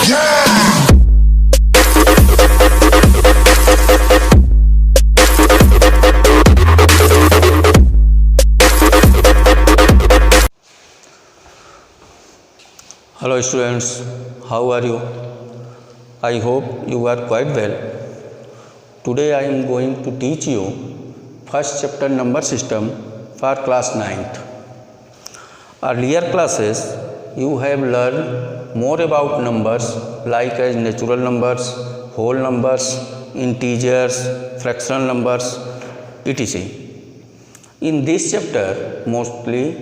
Hello students, how are you? I hope you are quite well. Today I am going to teach you first chapter number system for class 9th. Earlier classes you have learned more about numbers like as natural numbers, whole numbers, integers, fractional numbers, etc. In this chapter mostly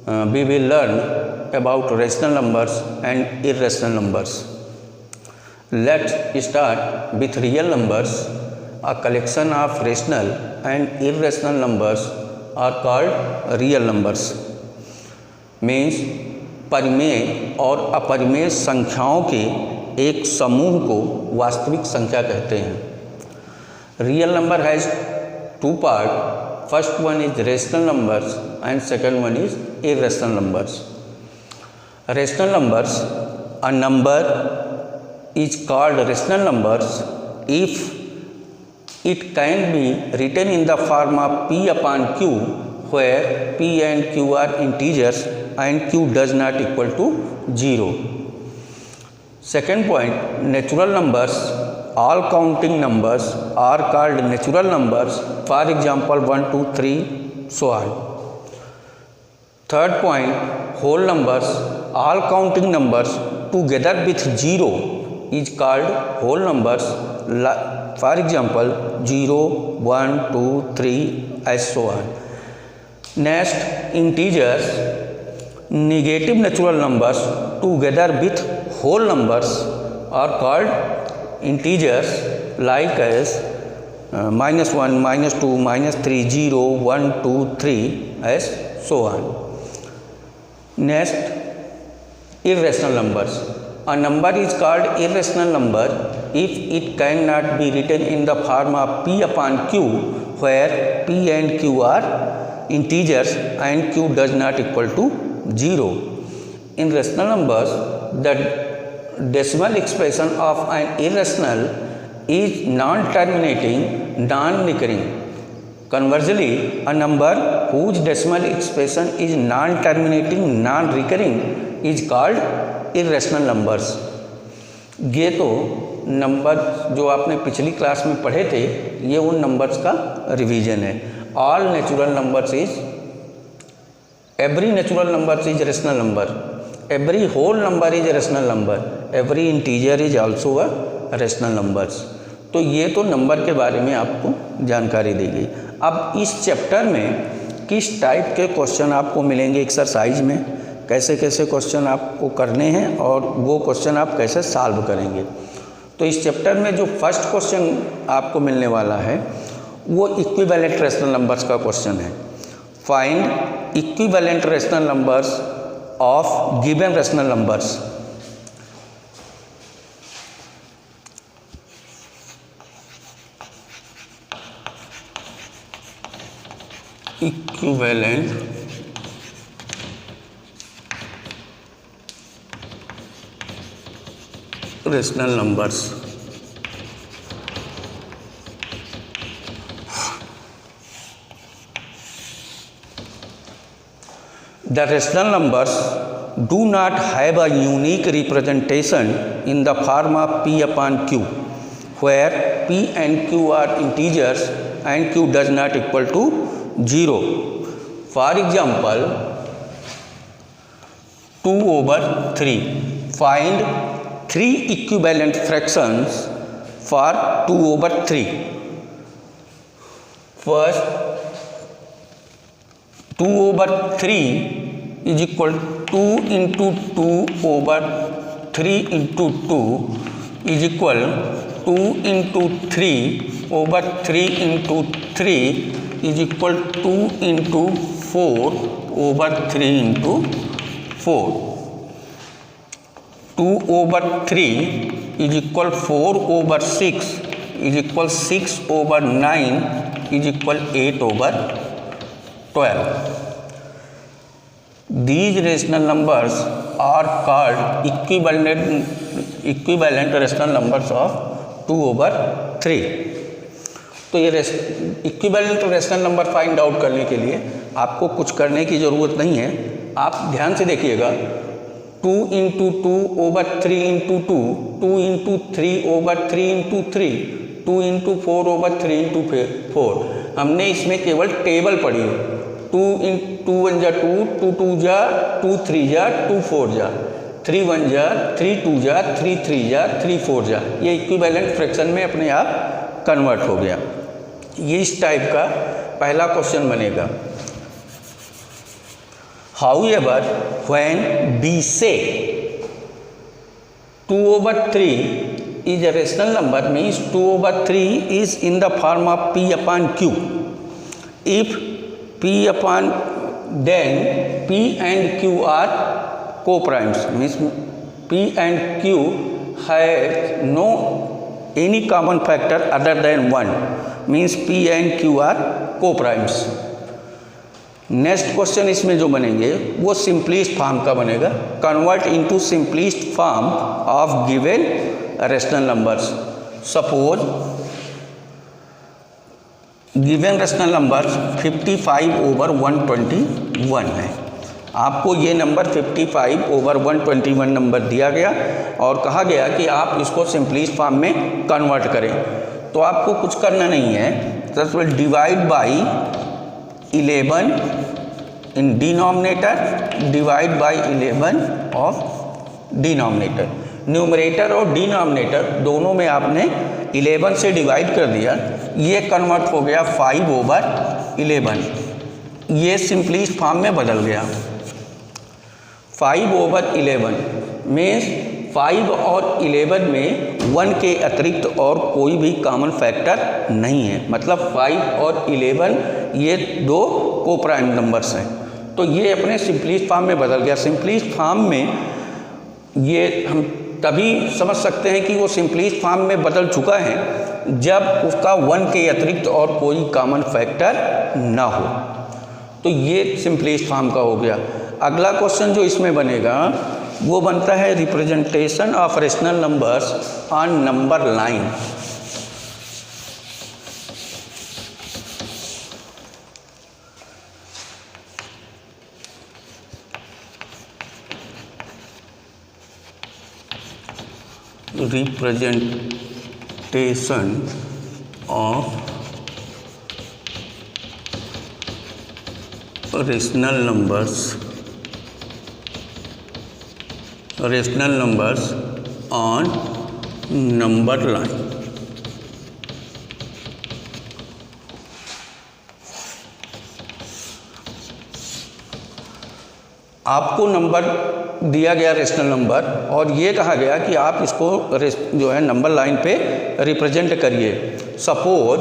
we will learn about rational numbers and irrational numbers. Let's start with real numbers. A collection of rational and irrational numbers are called real numbers. Means परिमेय और अपरिमेय संख्याओं के एक समूह को वास्तविक संख्या कहते हैं. Real number has two parts. First one is rational numbers and second one is irrational numbers. Rational numbers, a number is called rational numbers if it can be written in the form of p upon q, where p and q are integers and q does not equal to 0. Second point, natural numbers, all counting numbers are called natural numbers, for example 1, 2, 3, so on. Third point, whole numbers, all counting numbers together with 0 is called whole numbers, for example 0, 1, 2, 3, and so on. Next, integers, negative natural numbers together with whole numbers are called integers, like as -1, -2, -3, 0, 1, 2, 3, as so on. Next, irrational numbers. A number is called irrational number if it cannot be written in the form of p upon q, where p and q are integers and q does not equal to 0. In rational numbers, the decimal expression of an irrational is non-terminating, non-recurring. Conversely, a number whose decimal expression is non-terminating, non-recurring is called irrational numbers. ये तो number जो आपने पिछली class में पढ़े थे, ये उन नंबर्स का रिवीजन है. All natural numbers is, every natural numbers is rational number, every whole number is rational number, every integer is also a rational numbers. तो ये तो नंबर के बारे में आपको जानकारी दी गई. अब इस चैप्टर में किस टाइप के क्वेश्चन आपको मिलेंगे एक्सरसाइज में, कैसे कैसे क्वेश्चन आपको करने हैं और वो क्वेश्चन आप कैसे सॉल्व करेंगे. तो इस चैप्टर में जो फर्स्ट क्वेश्चन आपको मिलने वाला है वो इक्विवेलेंट रेशनल नंबर्स का क्वेश्चन है. Find equivalent rational numbers of given rational numbers. Equivalent rational numbers. The rational numbers do not have a unique representation in the form of p upon q, where p and q are integers and q does not equal to 0. For example, 2/3. Find 3 equivalent fractions for 2/3. First, 2/3 is equal to 2 into 2/3 into 2 is equal 2 into 3/3 into 3 is equal 2 into 4/3 into 4. 2/3 is equal 4/6 is equal 6/9 is equal 8/12. these rational numbers are called equivalent rational numbers of 2/3। तो ये equivalent rational number find out करने के लिए आपको कुछ करने की ज़रूरत नहीं है। आप ध्यान से देखिएगा, 2 × 2/3 × 2, 2 × 3/3 × 3, 2 × 4/3 × 4। हमने इसमें केवल टेबल पढ़ी है। 2 × 2 = 2, 2 × 2 = 2, 3 = 2, 4 = 3 × 1 = 3, 2 = 3, 3 = 3, 4 = ये इक्विवेलेंट फ्रैक्शन में अपने आप कन्वर्ट हो गया। ये इस टाइप का पहला क्वेश्चन बनेगा। However, when we say 2/3 is a rational number, means 2/3 is in the form of P/Q. If then P and Q are co-primes, means P and Q have no any common factor other than 1, means P and Q are co-primes. Next question इसमें जो बनेंगे वो simplest form का बनेगा। Convert into simplest form of given rational numbers. Suppose given rational numbers 55/121 है। आपको ये number 55/121 number दिया गया और कहा गया कि आप इसको सिंपलिस्ट फॉर्म में कन्वर्ट करें। तो आपको कुछ करना नहीं है, सबसे divide by 11 in denominator, divide by 11 of denominator. Numerator और डिनोमिनेटर दोनों में आपने 11 से डिवाइड कर दिया, ये कन्वर्ट हो गया 5/11। ये सिंपलिस्ट फॉर्म में बदल गया। 5/11 मीन्स 5 और 11 में 1 के अतिरिक्त और कोई भी कॉमन फैक्टर नहीं है। मतलब 5 और 11 ये दो को-प्राइम नंबर्स हैं। तो ये अपने सिंपलिस्ट फॉर्म में बदल गया। सिंपलिस्ट फॉर्म में ये हम तभी समझ सकते हैं कि वो सिंपलिस्ट फॉर्म में बदल चुका है जब उसका 1 के अतिरिक्त और कोई कॉमन फैक्टर ना हो। तो ये सिंपलिस्ट फॉर्म का हो गया। अगला क्वेश्चन जो इसमें बनेगा वो बनता है representation of rational numbers on number line. Representation of rational numbers on number line. आपको नंबर दिया गया रेशनल नंबर और ये कहा गया कि आप इसको जो है नंबर लाइन पे रिप्रेजेंट करिए। सपोज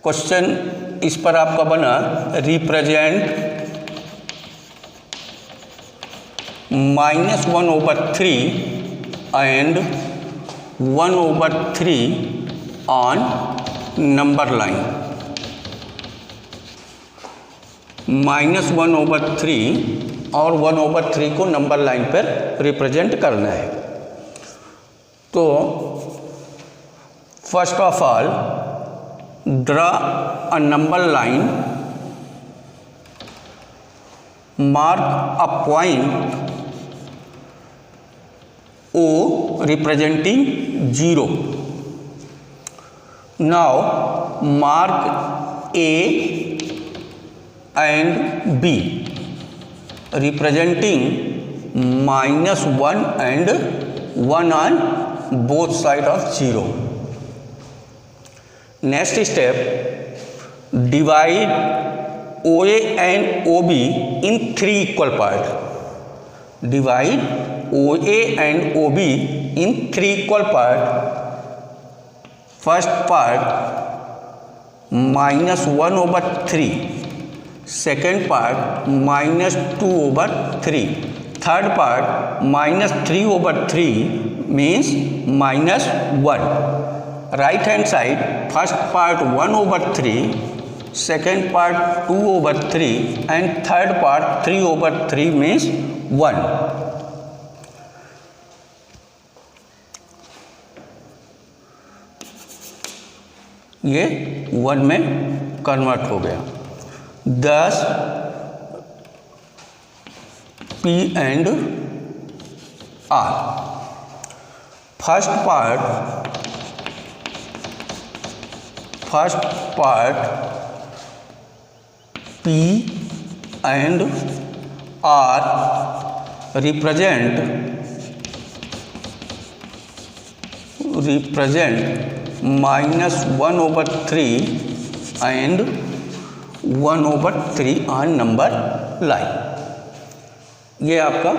क्वेश्चन इस पर आपका बना represent -1/3 and 1/3 on number line. -1/3 और 1/3 को नंबर लाइन पर रिप्रेजेंट करना है। तो first of all draw a number line, mark a point O representing 0. Now mark A and B representing -1 and 1 on both sides of 0. Next step, divide OA and OB in 3 equal parts. Divide OA and OB in 3 equal parts. First part -1/3, second part -2/3, third part -3/3 means -1. Right hand side, first part 1/3, second part 2/3 and third part 3/3 means 1. ये 1 में convert हो गया। thus P and R, first part P and R represent -1/3 and 1/3 on number line। ये आपका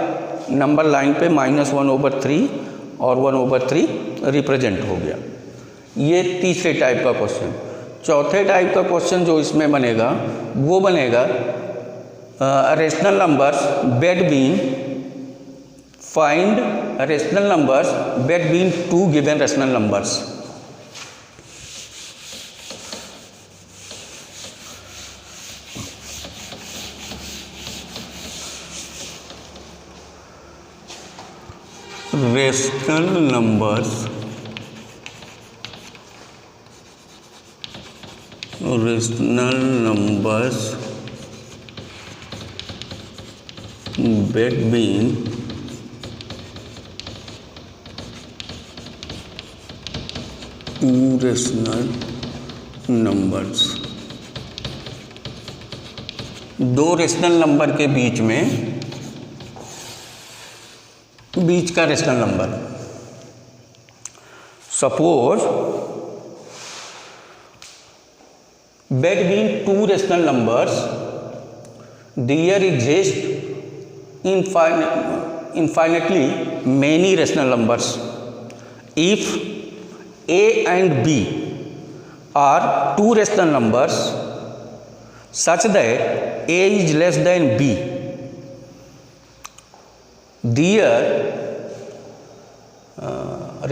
number line पे -1/3 और 1/3 represent हो गया। ये तीसरे टाइप का क्वेश्चन। चौथे टाइप का क्वेश्चन जो इसमें बनेगा वो बनेगा rational numbers between, find rational numbers between two given rational numbers. Rational numbers between two rational numbers। दो रेशनल नंबर के बीच का rational number. Suppose between two rational numbers there exist infinitely many rational numbers if A and B are two rational numbers such that A is less than B, their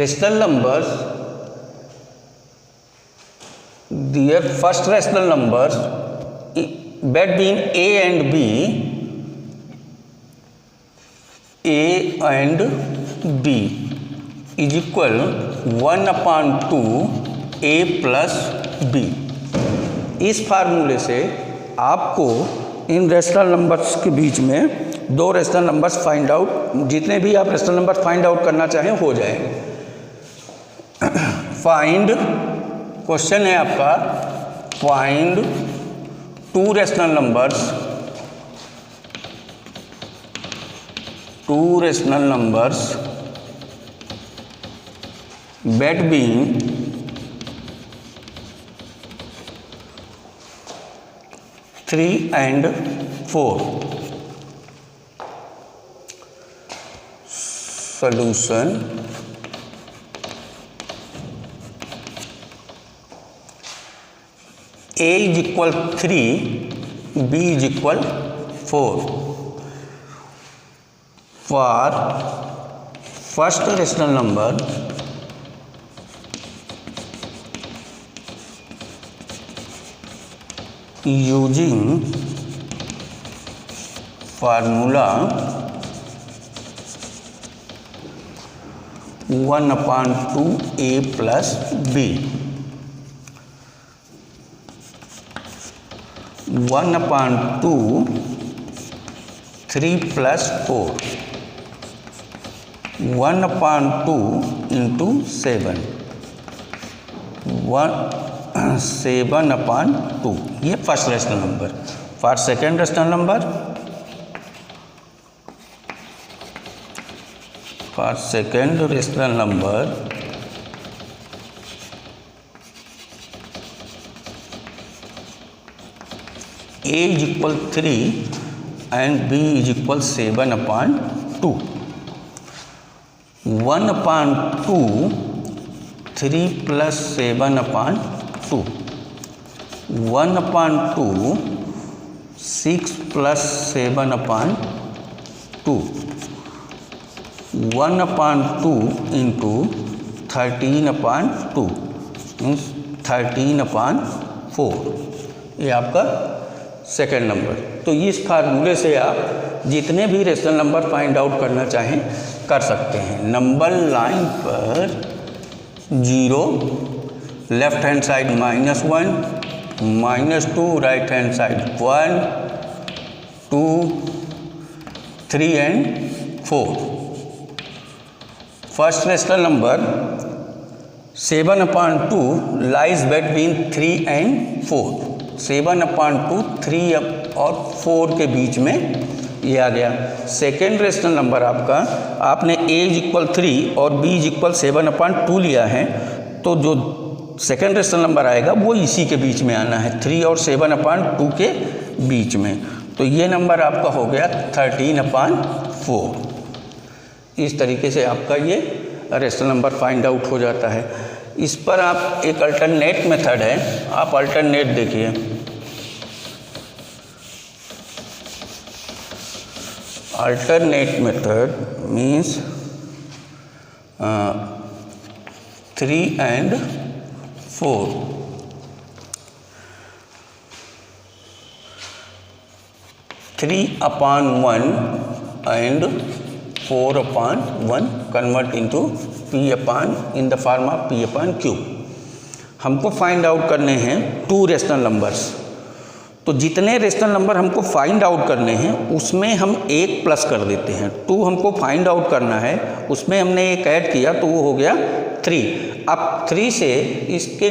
rational numbers, their first rational numbers between A and B is equal 1/2 A plus B। इस फार्मूले से आपको इन rational numbers के बीच में दो rational numbers find out, जितने भी आप रेशनल नंबर फाइंड आउट करना चाहें हो जाएंगे। फाइंड, क्वेश्चन है आपका find two rational numbers between three and 4। solution A is equal 3, B is equal 4 for first rational number using formula 1/2 A plus B। 1/2 3 plus 4, 1/2 into 7, 7/2। ये first rational number. For second rational number, A is equal 3 and B is equal 7/2। 1/2 3 plus 7/2, 1/2 6 plus 7/2, 1/2 into 13/2 means 13/4। ये आपका second number. तो इस फार्मूले से आप जितने भी रेशनल नंबर फाइंड आउट करना चाहें कर सकते हैं। नंबर लाइन पर 0, left hand side -1, -2, right hand side 1, 2, 3 and 4। First rational number 7/2 lies between 3 and 4। 7/2 3 और 4 के बीच में ये आ गया। सेकेंड रेशनल नंबर आपका, आपने a = 3 और b = 7/2 लिया है, तो जो सेकेंड रेशनल नंबर आएगा वो इसी के बीच में आना है, 3 और 7/2 के बीच में। तो ये नंबर आपका हो गया 13/4। इस तरीके से आपका ये रेशनल नंबर फाइंड आउट हो जाता है। इस पर आप एक अल्टरनेट मेथड है, आप अल्टरनेट देखिए। Alternate method means 3 and 4। Three upon 1 and 4/1 convert into in the form of p/q। हमको फाइंड आउट करने हैं 2 रेशनल नंबर्स। तो जितने रेशनल नंबर हमको फाइंड आउट करने हैं उसमें हम 1 प्लस कर देते हैं। 2 हमको फाइंड आउट करना है, उसमें हमने 1 ऐड किया तो वो हो गया 3। अब 3 से इसके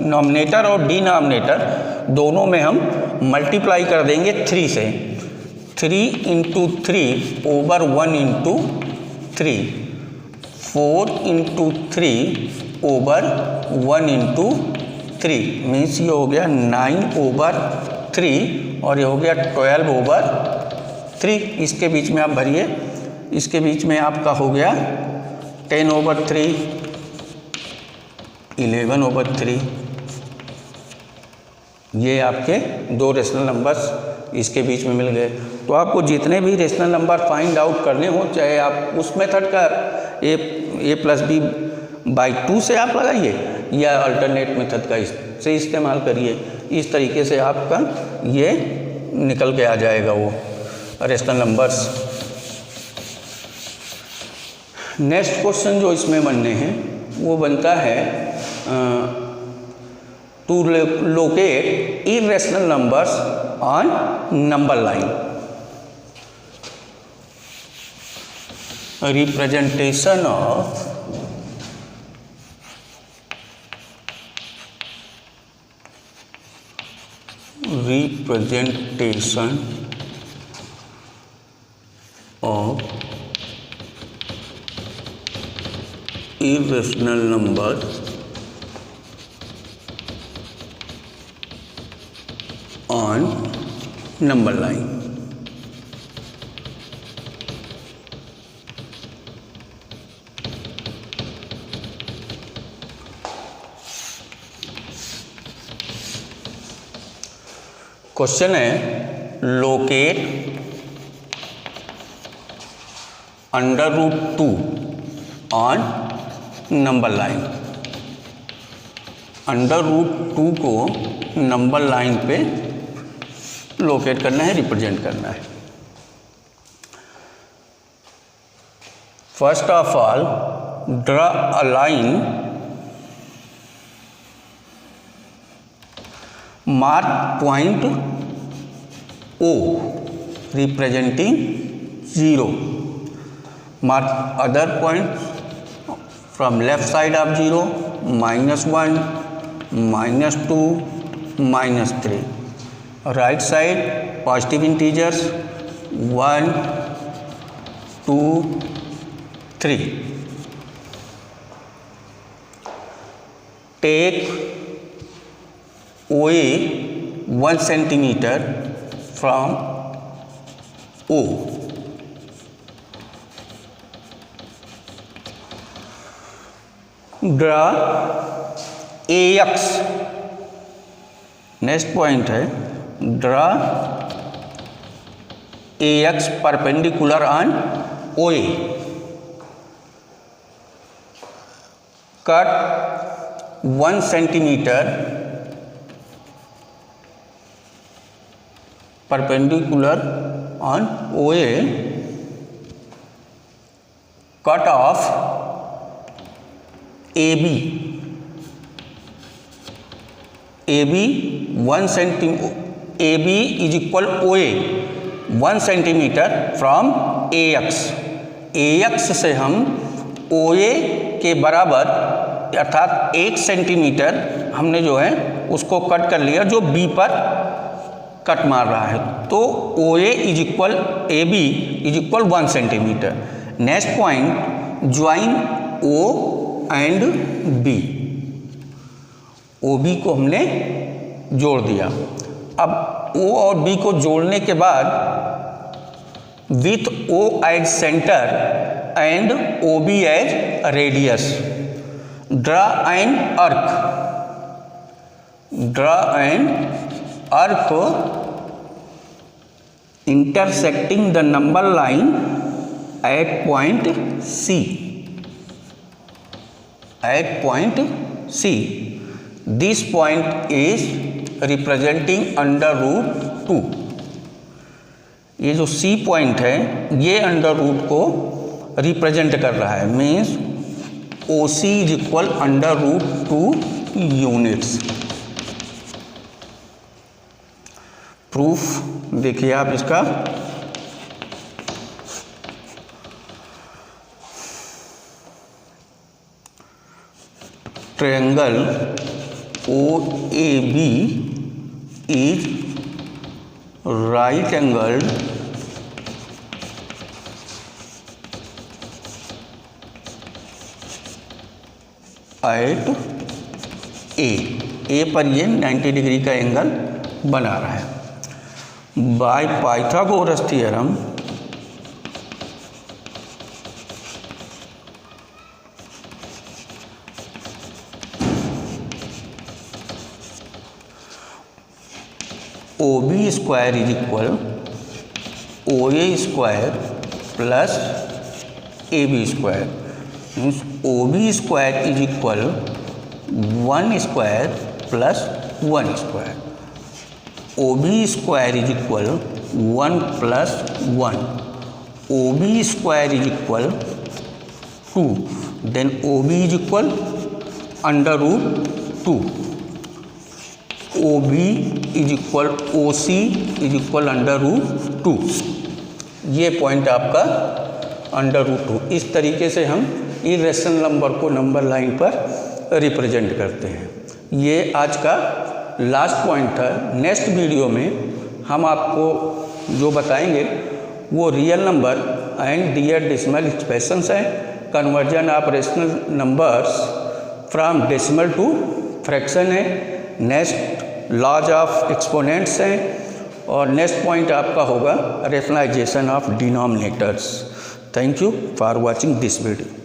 नॉमिनेटर और डिनॉमिनेटर दोनों में हम मल्टीप्लाई कर देंगे 3 से। 3 × 3 over 1 × 3, 4 × 3 over 1 × 3 मीन्स ये हो गया 9/3 और ये हो गया 12/3। इसके बीच में आप भरिए, इसके बीच में आपका हो गया 10/3, 11/3। ये आपके 2 रेशनल नंबर्स इसके बीच में मिल गए। तो आपको जितने भी रेशनल नंबर फाइंड आउट करने हो, चाहे आप उस मेथड का a+b/2 से आप लगाइए या अल्टरनेट मेथड का से इस्तेमाल करिए, इस तरीके से आपका ये निकल के आ जाएगा वो रेशनल नंबर्स। नेक्स्ट क्वेश्चन जो इसमें बनने हैं वो बनता है to locate irrational numbers on number line. Representation of irrational numbers on number line। Question है लोकेट √2 ऑन नंबर लाइन। √2 को नंबर लाइन पे लोकेट करना है, रिप्रेजेंट करना है। First of all draw a line mark point O representing 0, mark other points from left side of 0, -1, -2, -3, right side positive integers 1, 2, 3। take OA 1 centimeter from O। Draw AX, next point है draw AX perpendicular on OA। Cut 1 centimeter perpendicular on OA, cut off AB 1 centimeter, AB is equal OA 1 centimeter from AX से हम OA के बराबर अर्थात 1 centimetre हमने जो है उसको कट कर लिया, जो B पर कट मार रहा है। तो OA is equal AB is equal 1 centimetre. Next point, join O and B, OB को हमने जोड़ दिया। अब O और B को जोड़ने के बाद with O as centre and OB as radius, draw an arc intersecting the number line at point C. This point is representing under root 2. ये जो C पॉइंट है ये अंडर रूट को रिप्रेजेंट कर रहा है, means OC is equal under root 2 units. Proof देखिए आप इसका, triangle OAB is right angled at A पर ये 90 डिग्री का एंगल बना रहा है। By Pythagoras theorem OB square is equal OA square plus AB square, means OB square is equal 1 square plus 1 square, OB square is equal 1 plus 1, OB square is equal 2, then OB is equal under root 2, OB is equal OC is equal under root 2। ये point आपका under root 2। इस तरीके से हम irrational number को number line पर represent करते हैं। ये आज का लास्ट पॉइंट था। नेक्स्ट वीडियो में हम आपको जो बताएंगे वो real number and their decimal expressions हैं, conversion of rational numbers from decimal to fraction है, नेक्स्ट लॉज ऑफ एक्सपोनेंट्स हैं, और नेक्स्ट पॉइंट आपका होगा rationalisation of denominators. Thank you for watching this video.